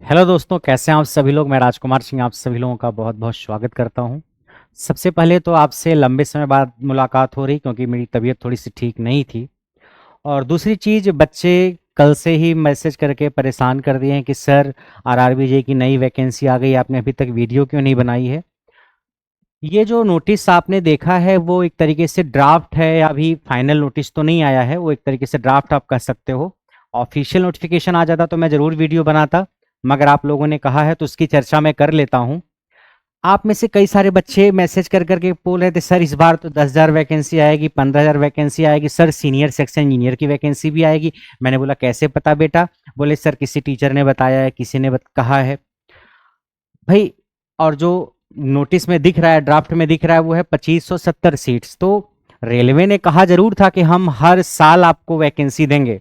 Hello दोस्तों, कैसे हैं आप सभी लोग। मैं राजकुमार सिंह आप सभी लोगों का बहुत बहुत स्वागत करता हूं। सबसे पहले तो आपसे लंबे समय बाद मुलाकात हो रही, क्योंकि मेरी तबीयत थोड़ी सी ठीक नहीं थी। और दूसरी चीज़, बच्चे कल से ही मैसेज करके परेशान कर दिए हैं कि सर, आरआरबीजे की नई वैकेंसी आ गई, आपने अभी तक वीडियो क्यों नहीं बनाई है। ये जो नोटिस आपने देखा है वो एक तरीके से ड्राफ्ट है, या अभी फाइनल नोटिस तो नहीं आया है, वो एक तरीके से ड्राफ्ट आप कह सकते हो। ऑफिशियल नोटिफिकेशन आ जाता तो मैं ज़रूर वीडियो बनाता, मगर आप लोगों ने कहा है तो उसकी चर्चा मैं कर लेता हूँ। आप में से कई सारे बच्चे मैसेज कर करके बोल रहे थे, सर इस बार तो 10,000 वैकेंसी आएगी, 15,000 वैकेंसी आएगी, सर सीनियर सेक्शन इंजीनियर की वैकेंसी भी आएगी। मैंने बोला कैसे पता बेटा। बोले सर किसी टीचर ने बताया है, किसी ने कहा है भाई। और जो नोटिस में दिख रहा है, ड्राफ्ट में दिख रहा है, वो है 2570 सीट्स। तो रेलवे ने कहा जरूर था कि हम हर साल आपको वैकेंसी देंगे।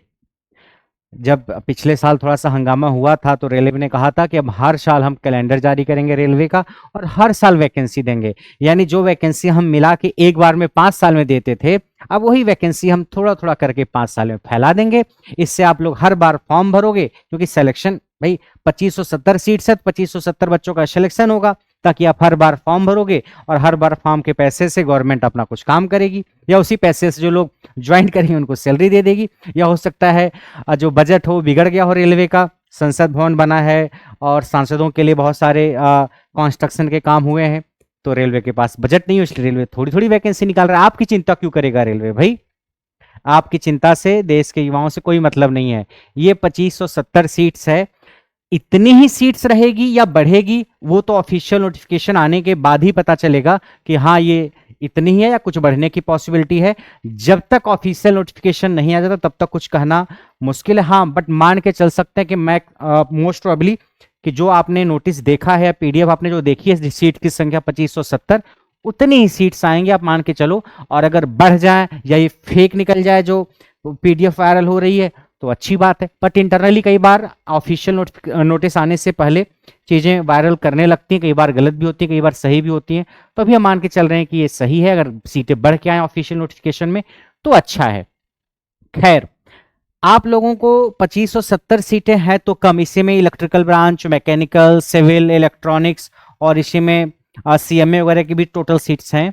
जब पिछले साल थोड़ा सा हंगामा हुआ था तो रेलवे ने कहा था कि अब हर साल हम कैलेंडर जारी करेंगे रेलवे का, और हर साल वैकेंसी देंगे। यानी जो वैकेंसी हम मिला के एक बार में 5 साल में देते थे, अब वही वैकेंसी हम थोड़ा थोड़ा करके 5 साल में फैला देंगे। इससे आप लोग हर बार फॉर्म भरोगे, क्योंकि सिलेक्शन भाई 2570 सीट्स है तो 2570 बच्चों का सिलेक्शन होगा, ताकि आप हर बार फॉर्म भरोगे और हर बार फॉर्म के पैसे से गवर्नमेंट अपना कुछ काम करेगी, या उसी पैसे से जो लोग ज्वाइन करेंगे उनको सैलरी दे देगी। या हो सकता है जो बजट हो बिगड़ गया हो रेलवे का, संसद भवन बना है और सांसदों के लिए बहुत सारे कंस्ट्रक्शन के काम हुए हैं, तो रेलवे के पास बजट नहीं है, इसलिए रेलवे थोड़ी थोड़ी वैकेंसी निकाल रहा है। आपकी चिंता क्यों करेगा रेलवे भाई। आपकी चिंता से देश के युवाओं से कोई मतलब नहीं है। ये 2570 सीट्स है। इतनी ही सीट्स रहेगी या बढ़ेगी, वो तो ऑफिशियल नोटिफिकेशन आने के बाद ही पता चलेगा कि हाँ ये इतनी ही है या कुछ बढ़ने की पॉसिबिलिटी है। जब तक ऑफिशियल नोटिफिकेशन नहीं आ जाता तब तक कुछ कहना मुश्किल है। हाँ, बट मान के चल सकते हैं कि मैं मोस्ट प्रोबेबली कि जो आपने नोटिस देखा है, पीडीएफ आपने जो देखी है, सीट की संख्या 2570, उतनी ही सीट्स आएंगे, आप मान के चलो। और अगर बढ़ जाए या ये फेक निकल जाए जो पीडीएफ वायरल हो रही है, तो अच्छी बात है। बट इंटरनली कई बार ऑफिशियल नोटिस आने से पहले चीज़ें वायरल करने लगती हैं, कई बार गलत भी होती हैं, कई बार सही भी होती हैं। तो अभी हम मान के चल रहे हैं कि ये सही है। अगर सीटें बढ़ के आए ऑफिशियल नोटिफिकेशन में तो अच्छा है। खैर, आप लोगों को 2570 सीटें हैं तो कम। इसी में electrical branch, mechanical, civil, electronics और इसी में सीएमए वगैरह की भी टोटल सीट्स हैं।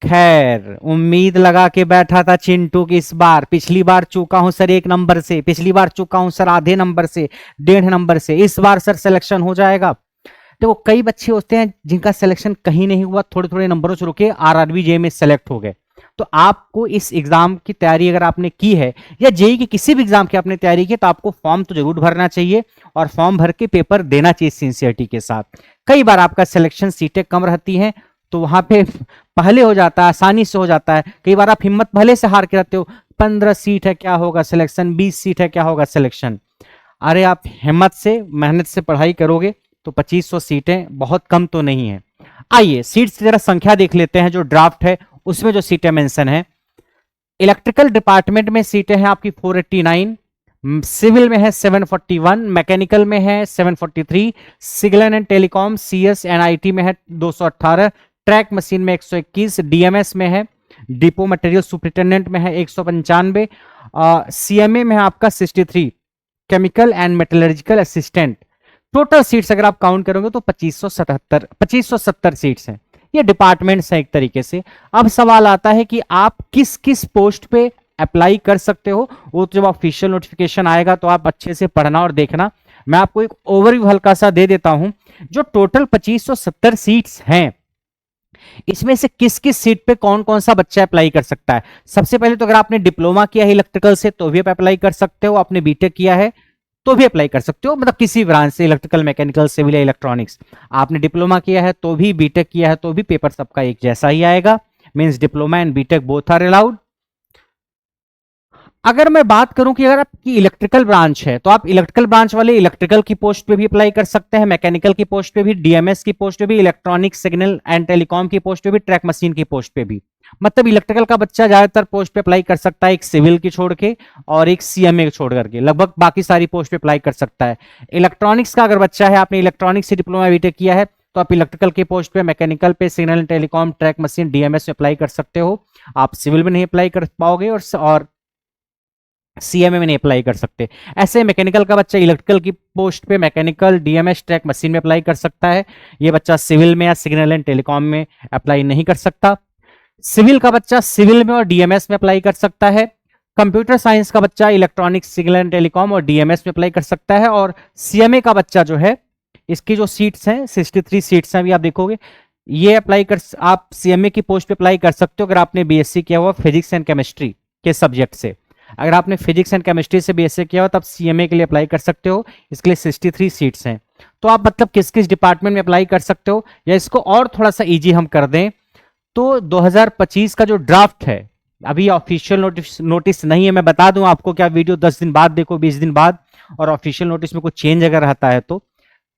खैर, उम्मीद लगा के बैठा था चिंटू की इस बार, पिछली बार चूका हूं सर 1 नंबर से, पिछली बार चूका हूं सर आधे नंबर से, 1.5 नंबर से, इस बार सर सिलेक्शन हो जाएगा। देखो, कई बच्चे होते हैं जिनका सिलेक्शन कहीं नहीं हुआ, थोड़े थोड़े नंबरों से रुके आरआरबीजे में सेलेक्ट हो गए। तो आपको इस एग्जाम की तैयारी अगर आपने की है, या जेई की किसी भी एग्जाम की आपने तैयारी की, तो आपको फॉर्म तो जरूर भरना चाहिए, और फॉर्म भर के पेपर देना चाहिए सिंसियरिटी के साथ। कई बार आपका सिलेक्शन सीटें कम रहती हैं तो वहां पे पहले हो जाता है, आसानी से हो जाता है। कई बार आप हिम्मत भले से हार के रहते हो, 15 सीट है क्या होगा सिलेक्शन, 20 सीट है क्या होगा सिलेक्शन। अरे आप हिम्मत से मेहनत से पढ़ाई करोगे तो 2500 सीटें बहुत कम तो नहीं है। आइए सीट्स जरा संख्या देख लेते हैं। जो ड्राफ्ट है उसमें जो सीटें मेंशन है, इलेक्ट्रिकल डिपार्टमेंट में सीटें हैं आपकी 489, सिविल में है 741, मैकेनिकल में है 743, signal and telecom CS NIT में है 218, ट्रैक मशीन में 121, डीएमएस में है, डिपो मटेरियल सुपरिटेंडेंट में है 195, सीएमए में है आपका 63, chemical and metallurgical assistant. Total seats अगर आप काउंट करोगे तो 2570 सीट्स हैं। ये डिपार्टमेंट्स हैं एक तरीके से। अब सवाल आता है कि आप किस किस पोस्ट पे अप्लाई कर सकते हो। वो तो जब ऑफिशियल नोटिफिकेशन आएगा तो आप अच्छे से पढ़ना और देखना। मैं आपको एक ओवरव्यू हल्का सा दे देता हूं। जो टोटल 2570 सीट्स हैं, इसमें से किस किस सीट पे कौन कौन सा बच्चा अप्लाई कर सकता है। सबसे पहले तो अगर आपने डिप्लोमा किया है इलेक्ट्रिकल से तो भी आप अप्लाई कर सकते हो, आपने बीटेक किया है तो भी अप्लाई कर सकते हो, मतलब किसी ब्रांच से, इलेक्ट्रिकल, मैकेनिकल, सिविल या इलेक्ट्रॉनिक्स। आपने डिप्लोमा किया है तो भी, बीटेक किया है तो भी, पेपर सबका एक जैसा ही आएगा। Means diploma and BTech both are allowed. अगर मैं बात करूं कि अगर आपकी इलेक्ट्रिकल ब्रांच है तो आप इलेक्ट्रिकल ब्रांच वाले इलेक्ट्रिकल की पोस्ट पे भी अप्लाई कर सकते हैं, मैकेनिकल की पोस्ट पे भी, डीएमएस की पोस्ट पे भी, इलेक्ट्रॉनिक, सिग्नल एंड टेलीकॉम की पोस्ट पे भी, ट्रैक मशीन की पोस्ट पे भी। मतलब इलेक्ट्रिकल का बच्चा ज्यादातर पोस्ट पे अप्लाई कर सकता है, एक सिविल की छोड़ के और एक सीएमए छोड़ करके, लगभग बाकी सारी पोस्ट पे अप्लाई कर सकता है। इलेक्ट्रॉनिक्स का अगर बच्चा है, आपने इलेक्ट्रॉनिक्स से डिप्लोमा बीटेक किया है, तो आप इलेक्ट्रिकल के पोस्ट पे, मैकेनिकल पे, signal and telecom, track machine, DMs में अप्लाई कर सकते हो। आप सिविल में नहीं अप्लाई कर पाओगे। और सीएमए में नहीं अप्लाई कर सकते। ऐसे मैकेनिकल का बच्चा इलेक्ट्रिकल की पोस्ट पे मैकेनिकल डीएमएस ट्रैक मशीन में अप्लाई कर सकता है। ये बच्चा सिविल में या सिग्नल एंड टेलीकॉम में अप्लाई नहीं कर सकता। सिविल का बच्चा सिविल में और डीएमएस में अप्लाई कर सकता है। कंप्यूटर साइंस का बच्चा इलेक्ट्रॉनिक्स सिग्नल एंड टेलीकॉम और डीएमएस में अप्लाई कर सकता है। और सीएमए का बच्चा जो है, इसकी जो सीट्स हैं 63 सीट्स हैं, अभी आप देखोगे, ये अप्लाई कर, आप सीएमए की पोस्ट पे अप्लाई कर सकते हो अगर आपने बीएससी किया हुआ फिजिक्स एंड केमिस्ट्री के सब्जेक्ट से। अगर आपने फिजिक्स एंड केमिस्ट्री से बीएससी किया हो तब सीएमए के लिए अप्लाई कर सकते हो। इसके लिए 63 सीट्स हैं। तो आप मतलब किस किस डिपार्टमेंट में अप्लाई कर सकते हो, या इसको और थोड़ा सा इजी हम कर दें तो 2025 का जो ड्राफ्ट है, अभी ऑफिशियल नोटिस नहीं है, मैं बता दूं आपको, क्या वीडियो 10 दिन बाद देखो, 20 दिन बाद, और ऑफिशियल नोटिस में कुछ चेंज अगर रहता है तो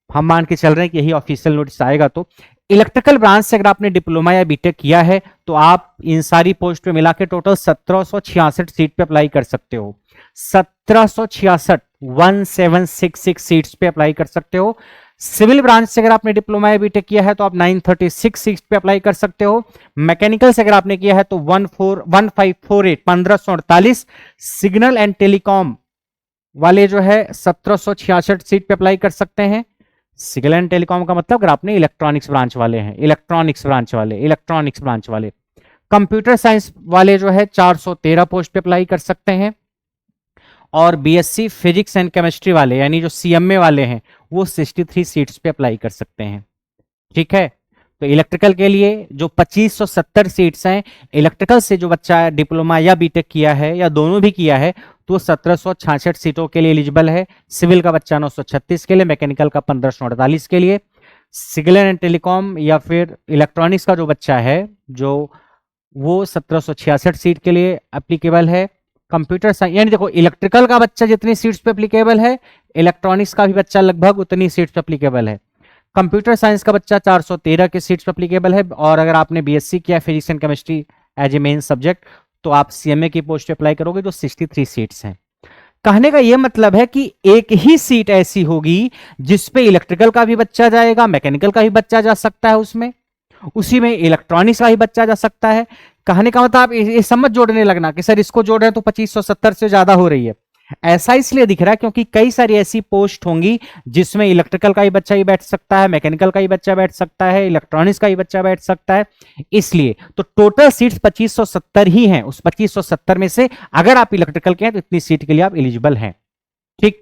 हम मान के चल रहे हैं कि यही ऑफिशियल नोटिस आएगा। तो इलेक्ट्रिकल ब्रांच से अगर आपने डिप्लोमा या बीटेक किया है तो आप इन सारी पोस्ट पे मिला के टोटल 1766 सीट पे अप्लाई कर सकते हो। 1766 1766 सीट्स पे अप्लाई कर सकते हो। सिविल ब्रांच से अगर आपने डिप्लोमा या बीटेक किया है तो आप 936 सीट्स पे अप्लाई कर सकते हो। मैकेनिकल से अगर आपने किया है तो 1548 1548। सिग्नल एंड टेलीकॉम वाले जो है 1766 सीट पे अप्लाई कर सकते हैं। सिग्नल एंड टेलीकॉम का मतलब अगर आपने इलेक्ट्रॉनिक्स ब्रांच वाले हैं, इलेक्ट्रॉनिक्स ब्रांच वाले। कंप्यूटर साइंस वाले जो है 413 पोस्ट पे अप्लाई कर सकते हैं। और बीएससी फिजिक्स एंड केमिस्ट्री वाले यानी जो सीएमए वाले हैं वो 63 सीट्स पे अप्लाई कर सकते हैं। ठीक है, तो इलेक्ट्रिकल के लिए जो 2570 सीट्स हैं, इलेक्ट्रिकल से जो बच्चा डिप्लोमा या बीटेक किया है या दोनों भी किया है तो 1766 सीटों के लिए एलिजिबल है। सिविल का बच्चा 936 के लिए, मैकेनिकल का 1548 के लिए। सिग्नल एंड टेलीकॉम या फिर इलेक्ट्रॉनिक्स का जो बच्चा है जो वो 1766 सीट के लिए एप्लीकेबल है। कंप्यूटर साइंस यानी देखो, इलेक्ट्रिकल का बच्चा जितनी सीट्स पे एप्लीकेबल है, इलेक्ट्रॉनिक्स का भी बच्चा लगभग उतनी सीट्स पे एप्लीकेबल है। कंप्यूटर साइंस का बच्चा 413 के सीट्स पे एप्लीकेबल है। और अगर आपने बीएससी किया physics and chemistry as a main subject तो आप सीएमए की पोस्ट पे अप्लाई करोगे जो 63 सीट्स हैं। कहने का यह मतलब है कि एक ही सीट ऐसी होगी जिसपे इलेक्ट्रिकल का भी बच्चा जाएगा, मैकेनिकल का भी बच्चा जा सकता है, उसमें उसी में इलेक्ट्रॉनिक्स का ही बच्चा जा सकता है। कहने का मतलब आप ये समझ जोड़ने लगना कि सर इसको जोड़ रहे हैं तो 2570 से ज्यादा हो रही है। ऐसा इसलिए दिख रहा है क्योंकि कई सारी ऐसी पोस्ट होंगी जिसमें इलेक्ट्रिकल का ही बच्चा ही बैठ सकता है, मैकेनिकल का ही बच्चा बैठ सकता है, इलेक्ट्रॉनिक्स का ही बच्चा बैठ सकता है। इसलिए तो टोटल सीट्स 2570 ही हैं। उस 2570 में से अगर आप इलेक्ट्रिकल के हैं तो इतनी सीट के लिए आप एलिजिबल हैं। ठीक,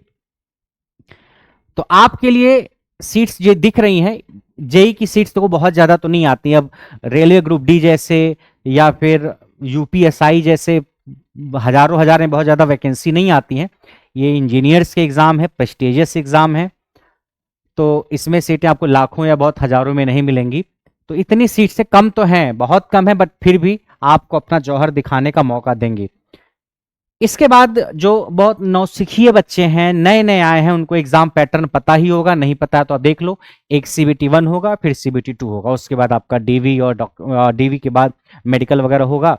तो आपके लिए सीट्स जो दिख रही हैं, जेई की सीट्स तो बहुत ज्यादा तो नहीं आती। अब रेलवे ग्रुप डी जैसे या फिर यूपीएसआई जैसे हजारों हजार में बहुत ज्यादा वैकेंसी नहीं आती हैं। ये इंजीनियर्स के एग्जाम है, प्रेस्टिजियस एग्जाम है, तो इसमें सीटें आपको लाखों या बहुत हजारों में नहीं मिलेंगी। तो इतनी सीट से कम तो हैं, बहुत कम है, बट फिर भी आपको अपना जौहर दिखाने का मौका देंगे। इसके बाद जो बहुत नौसिखिए बच्चे हैं, नए नए आए हैं, उनको एग्जाम पैटर्न पता ही होगा, नहीं पता है तो आप देख लो। एक सीबीटी 1 होगा, फिर सीबीटी 2 होगा, उसके बाद आपका डीवी और डीवी के बाद मेडिकल वगैरह होगा।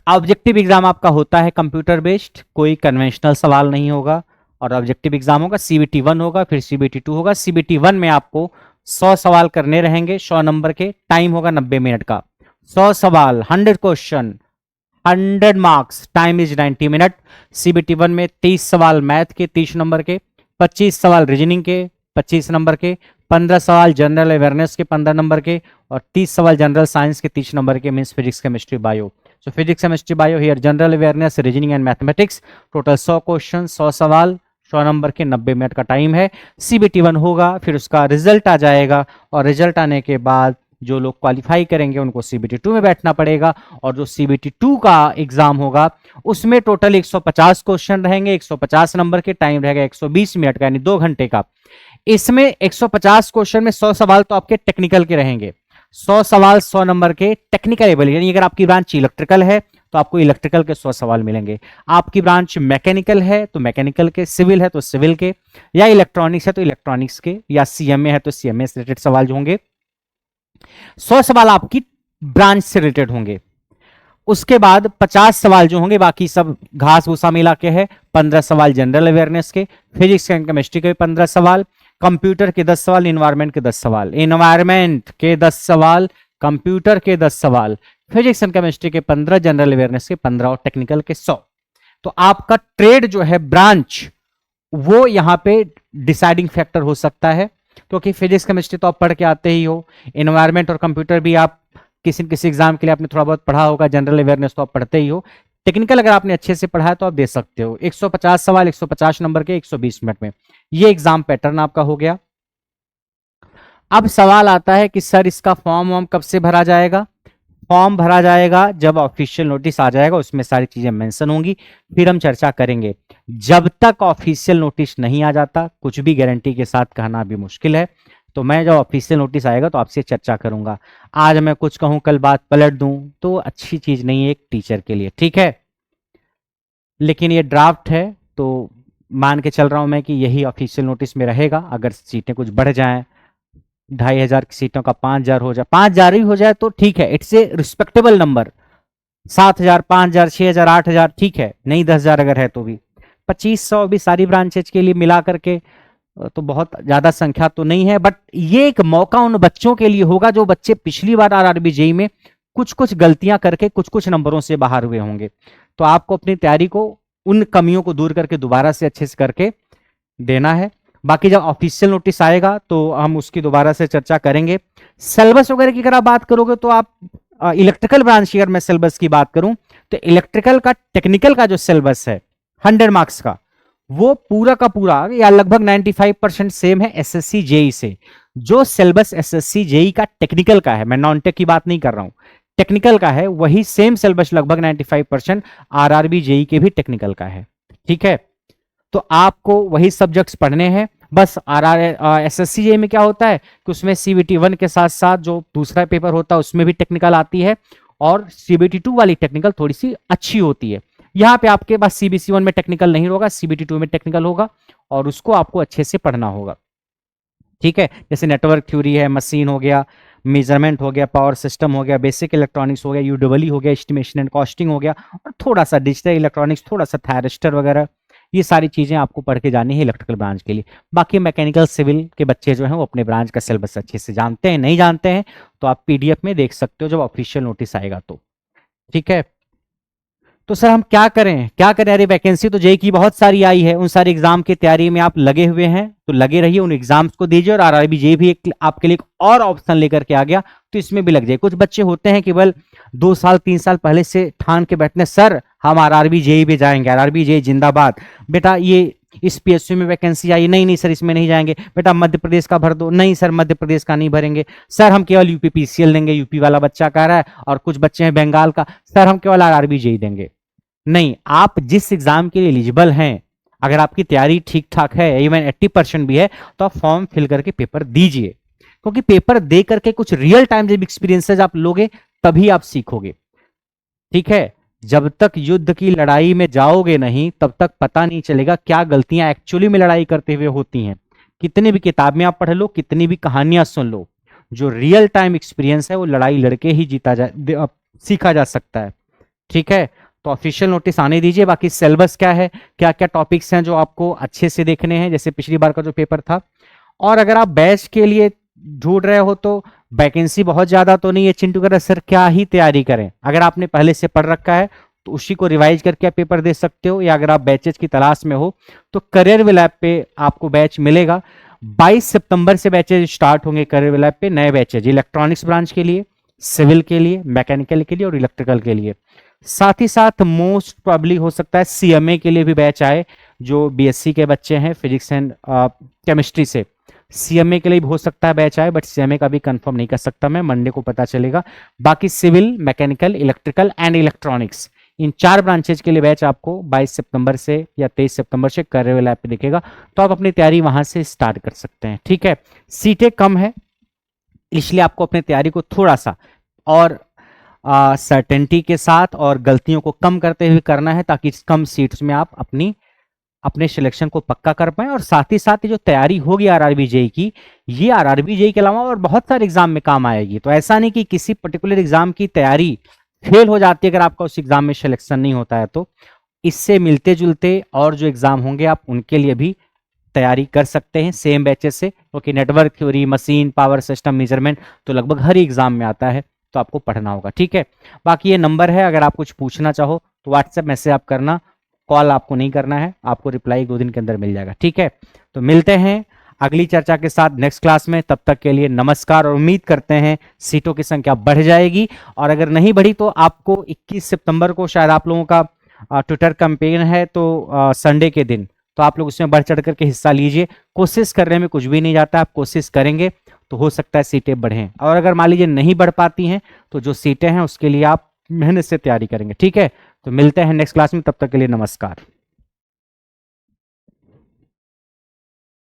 ऑब्जेक्टिव एग्जाम आपका होता है कंप्यूटर बेस्ड, कोई कन्वेंशनल सवाल नहीं होगा। और ऑब्जेक्टिव एग्जाम होगा, सीबीटी 1 होगा, फिर सीबीटी 2 होगा। सीबीटी 1 में आपको 100 सवाल करने रहेंगे, 100 नंबर के, टाइम होगा 90 मिनट का। 100 सवाल, 100 question, 100 marks, time is 90 minute. CBT 1 में 30 सवाल मैथ के 30 नंबर के, 25 सवाल रीजनिंग के 25 नंबर के, 15 सवाल जनरल अवेयरनेस के 15 नंबर के, और 30 सवाल जनरल साइंस के 30 नंबर के, means physics chemistry bio. So physics chemistry bio here, general awareness, reasoning and mathematics. Total 100 question, 100 सवाल, 100 नंबर के, 90 मिनट का टाइम है। सीबीटी 1 होगा, फिर उसका रिजल्ट आ जाएगा, और रिजल्ट आने के बाद जो लोग क्वालिफाई करेंगे उनको सीबीटी 2 में बैठना पड़ेगा। और जो सीबीटी 2 का एग्जाम होगा उसमें टोटल 150 क्वेश्चन रहेंगे, 150 नंबर के, टाइम रहेगा 120 मिनट का, यानी 2 घंटे का। इसमें 150 क्वेश्चन में 100 सवाल तो आपके टेक्निकल के रहेंगे, 100 सवाल 100 नंबर के टेक्निकल एबिलिटी, यानी अगर आपकी ब्रांच इलेक्ट्रिकल है तो आपको इलेक्ट्रिकल के 100 सवाल मिलेंगे। आपकी ब्रांच मैकेनिकल है तो मैकेनिकल के, सिविल है तो सिविल के, या इलेक्ट्रॉनिक्स है तो इलेक्ट्रॉनिक्स के, या सीएमए है तो सीएमए से रिलेटेड सवाल जो होंगे 100 सवाल आपकी ब्रांच से रिलेटेड होंगे। उसके बाद 50 सवाल जो होंगे बाकी सब घास भूसा मिला के है। 15 सवाल जनरल अवेयरनेस के, फिजिक्स एंड केमिस्ट्री के 15 सवाल, कंप्यूटर के 10 सवाल, इन्वायरमेंट के 10 सवाल, इन्वायरमेंट के 10 सवाल, कंप्यूटर के 10 सवाल, फिजिक्स एंड केमिस्ट्री के 15, जनरल अवेयरनेस के 15 और टेक्निकल के 100। तो आपका ट्रेड जो है, ब्रांच, वो यहां पे डिसाइडिंग फैक्टर हो सकता है, क्योंकि फिजिक्स केमिस्ट्री तो आप पढ़ के आते ही हो, एनवायरमेंट और कंप्यूटर भी आप किसी न किसी एग्जाम के लिए आपने थोड़ा बहुत पढ़ा होगा, जनरल अवेयरनेस तो आप पढ़ते ही हो, टेक्निकल अगर आपने अच्छे से पढ़ा है तो आप दे सकते हो। 150 सवाल 150 नंबर के 120 मिनट में, ये एग्जाम पैटर्न आपका हो गया। अब सवाल आता है कि सर इसका फॉर्म वॉर्म कब से भरा जाएगा? फॉर्म भरा जाएगा जब ऑफिशियल नोटिस आ जाएगा, उसमें सारी चीजें मेंशन होंगी, फिर हम चर्चा करेंगे। जब तक ऑफिशियल नोटिस नहीं आ जाता, कुछ भी गारंटी के साथ कहना भी मुश्किल है, तो मैं जब ऑफिशियल नोटिस आएगा तो आपसे चर्चा करूंगा। आज मैं कुछ कहूं कल बात पलट दूं तो अच्छी चीज नहीं है एक टीचर के लिए, ठीक है। लेकिन ये ड्राफ्ट है, तो मान के चल रहा हूं मैं कि यही ऑफिशियल नोटिस में रहेगा। अगर सीटें कुछ बढ़ जाएं, 2500 की सीटों का 5000 हो जाए, 5000 ही हो जाए तो ठीक है, इट्स ए रिस्पेक्टेबल नंबर। 7000, 5000, 6000, 8000 ठीक है, नहीं 10,000 अगर है तो भी 2500 भी सारी ब्रांचेज के लिए मिला करके तो बहुत ज्यादा संख्या तो नहीं है, बट ये एक मौका उन बच्चों के लिए होगा जो बच्चे पिछली बार आरआरबी जेईई में कुछ कुछ गलतियां करके कुछ कुछ नंबरों से बाहर हुए होंगे। तो आपको अपनी तैयारी को, उन कमियों को दूर करके दोबारा से अच्छे से करके देना है। बाकी जब ऑफिशियल नोटिस आएगा तो हम उसकी दोबारा से चर्चा करेंगे। सिलेबस वगैरह की अगर आप बात करोगे तो आप इलेक्ट्रिकल ब्रांच की अगर मैं सिलेबस की बात करूं तो इलेक्ट्रिकल का टेक्निकल का जो सिलेबस है 100 मार्क्स का, वो पूरा का पूरा या लगभग 95% सेम है एसएससी जेई से। जो सिलेबस एसएससी जेई का टेक्निकल का है, मैं नॉन टेक की बात नहीं कर रहा हूं, टेक्निकल का है, वही सेम सिलेबस लगभग 95% आरआरबी जेई के भी टेक्निकल का है, ठीक है। तो आपको वही सब्जेक्ट्स पढ़ने हैं। बस एसएससी जेईई में क्या होता है कि उसमें सीबीटी 1 के साथ साथ जो दूसरा पेपर होता है उसमें भी टेक्निकल आती है, और सीबीटी 2 वाली टेक्निकल थोड़ी सी अच्छी होती है। यहाँ पे आपके पास सीबीसी 1 में टेक्निकल नहीं होगा, सीबीटी 2 में टेक्निकल होगा, और उसको आपको अच्छे से पढ़ना होगा, ठीक है। जैसे नेटवर्क थ्योरी है, मशीन हो गया, मेजरमेंट हो गया, पावर सिस्टम हो गया, बेसिक इलेक्ट्रॉनिक्स हो गया, यूडब्ल्यू हो गया, एस्टिमेशन एंड कॉस्टिंग हो गया, और थोड़ा सा डिजिटल इलेक्ट्रॉनिक्स, थोड़ा सा थायरिस्टर वगैरह, ये सारी चीजें आपको पढ़ के जानी है इलेक्ट्रिकल ब्रांच के लिए। बाकी मैकेनिकल सिविल के बच्चे जो हैं वो अपने ब्रांच का सिलेबस अच्छे से जानते हैं, नहीं जानते हैं तो आप पीडीएफ में देख सकते हो जब ऑफिशियल नोटिस आएगा तो, ठीक है। तो सर हम क्या करें, क्या करें? अरे वैकेंसी तो जेई की बहुत सारी आई है, उन सारी एग्जाम की तैयारी में आप लगे हुए हैं तो लगे रहिए, उन एग्जाम्स को दीजिए, और आरआरबी जेई भी एक आपके लिए एक और ऑप्शन लेकर के आ गया तो इसमें भी लग जाए। कुछ बच्चे होते हैं केवल 2 साल 3 साल पहले से ठान के बैठने, सर हम आरआरबी जेई भी जाएंगे, आरआरबी जेई जिंदाबाद। बेटा ये इस पीएसयू में वैकेंसी आई, नहीं नहीं सर इसमें नहीं जाएंगे। बेटा मध्य प्रदेश का भर दो, नहीं सर मध्य प्रदेश का नहीं भरेंगे। सर हम केवल यूपी पीसीएल देंगे, यूपी वाला बच्चा कह रहा है, और कुछ बच्चे हैं बंगाल का, सर हम केवल आरआरबी जेई देंगे। नहीं, आप जिस एग्जाम के लिए एलिजिबल हैं, अगर आपकी तैयारी ठीक ठाक है, इवन 80% भी है, तो आप फॉर्म फिल करके पेपर दीजिए, क्योंकि पेपर दे करके कुछ रियल टाइम जब एक्सपीरियंसेस आप लोगे तभी आप सीखोगे, ठीक है। जब तक युद्ध की लड़ाई में जाओगे नहीं तब तक पता नहीं चलेगा क्या गलतियां एक्चुअली में लड़ाई करते हुए होती हैं। कितनी भी किताबें आप पढ़ लो, कितनी भी कहानियां सुन लो, जो रियल टाइम एक्सपीरियंस है वो लड़ाई लड़के ही सीखा जा सकता है, ठीक है। तो ऑफिशियल नोटिस आने दीजिए। बाकी सिलेबस क्या है, क्या क्या टॉपिक्स हैं जो आपको अच्छे से देखने हैं, जैसे पिछली बार का जो पेपर था। और अगर आप बैच के लिए ढूंढ रहे हो तो वैकेंसी बहुत ज्यादा तो नहीं है चिंटू करा, सर क्या ही तैयारी करें? अगर आपने पहले से पढ़ रखा है तो उसी को रिवाइज करके आप पेपर दे सकते हो, या अगर आप बैचेज की तलाश में हो तो करियर विल ऐप पे आपको बैच मिलेगा। 22 सितंबर से बैचेज स्टार्ट होंगे करियर विल ऐप पे, नए बैचेज इलेक्ट्रॉनिक्स ब्रांच के लिए, सिविल के लिए, मैकेनिकल के लिए और इलेक्ट्रिकल के लिए। साथ ही साथ मोस्ट प्रोबेबली हो सकता है सीएमए के लिए भी बैच आए, जो बीएससी के बच्चे हैं फिजिक्स एंड केमिस्ट्री से, सीएमए के लिए भी हो सकता है बैच आए, बट सीएमए का भी कंफर्म नहीं कर सकता मैं, मंडे को पता चलेगा। बाकी civil, mechanical, electrical and electronics, इन 4 ब्रांचेज के लिए बैच आपको 22 सितंबर से या 23 सितंबर से करियर लैब पे दिखेगा, तो आप अपनी तैयारी वहां से स्टार्ट कर सकते हैं, ठीक है। सीटें कम है इसलिए आपको अपनी तैयारी को थोड़ा सा और सर्टेनिटी के साथ और गलतियों को कम करते हुए करना है, ताकि कम सीट्स में आप अपने सिलेक्शन को पक्का कर पाए। और साथ ही साथ जो तैयारी होगी आरआरबी जेई की, ये आरआरबी जेई के अलावा और बहुत सारे एग्जाम में काम आएगी। तो ऐसा नहीं कि किसी पर्टिकुलर एग्जाम की तैयारी फेल हो जाती है अगर आपका उस एग्जाम में सिलेक्शन नहीं होता है, तो इससे मिलते जुलते और जो एग्जाम होंगे आप उनके लिए भी तैयारी कर सकते हैं सेम बैचेस से, क्योंकि network theory, machine, power system, measurement तो लगभग हर एग्जाम में आता है, तो आपको पढ़ना होगा, ठीक है। बाकी ये नंबर है, अगर आप कुछ पूछना चाहो तो व्हाट्सएप मैसेज आप करना, कॉल आपको नहीं करना है, आपको रिप्लाई 2 दिन के अंदर मिल जाएगा। ठीक है, तो मिलते हैं अगली चर्चा के साथ नेक्स्ट क्लास में। तब तक के लिए नमस्कार, और उम्मीद करते हैं सीटों की संख्या बढ़ जाएगी, और अगर नहीं बढ़ी तो आपको 21 सितंबर को शायद आप लोगों का ट्विटर कैंपेन है, तो संडे के दिन, तो आप लोग उसमें बढ़ चढ़ करके हिस्सा लीजिए। कोशिश करने में कुछ भी नहीं जाता, आप कोशिश करेंगे तो हो सकता है सीटें बढ़ें, और अगर मान लीजिए नहीं बढ़ पाती हैं तो जो सीटें हैं उसके लिए आप मेहनत से तैयारी करेंगे। ठीक है, तो मिलते हैं नेक्स्ट क्लास में, तब तक के लिए नमस्कार।